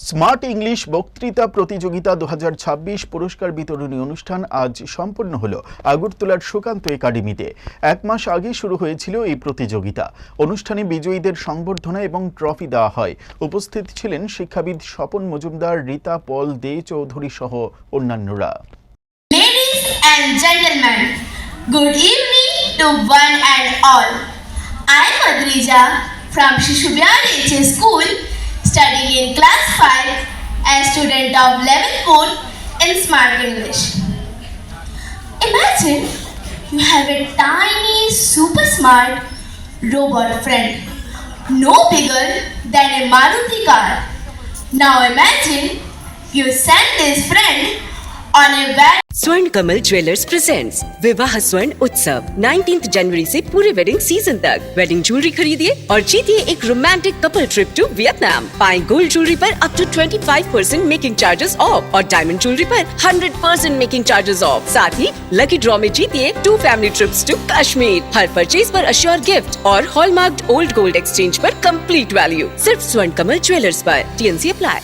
Smart English বক্তৃতা প্রতিযোগিতা 2026 পুরস্কার বিতরণী অনুষ্ঠান আজ সম্পন্ন হলো আগরতলার সুকান্ত একাডেমিতে। এক মাস আগে শুরু হয়েছিল এই প্রতিযোগিতা। অনুষ্ঠানে বিজয়ীদের সংবর্ধনা এবং ট্রফি দেওয়া হয়। উপস্থিত ছিলেন শিক্ষাবিদ স্বপন মজুমদার, রীতা পল দে চৌধুরী সহ অন্যান্যরা। Ladies and gentlemen, good evening to one and all. I am Adrija from Shishubiyar HS School, studying in class 5 as student of level 4 in Smart English. Imagine you have a tiny super smart robot friend, no bigger than a Maruti car. Now imagine you send this friend on a van. स्वर्ण Kamal jewellers presents विवाह स्वर्ण उत्सव 19 जनवरी से पूरे wedding season तक। Wedding jewellery खरीदिए और जीतिए एक romantic couple trip to Vietnam. पाएं गोल्ड ज्वेलरी पर up to 25% making charges off और डायमंड ज्वेलरी पर 100% मेकिंग चार्जेस ऑफ। साथ ही लकी ड्रॉ में जीतिए 2 फैमिली ट्रिप्स टू कश्मीर। हर परचेज पर अश्योर गिफ्ट और हॉलमार्क्ड ओल्ड गोल्ड एक्सचेंज पर कंप्लीट वैल्यू। सिर्फ स्वर्ण कमल ज्वेलर्स पर। TNC apply.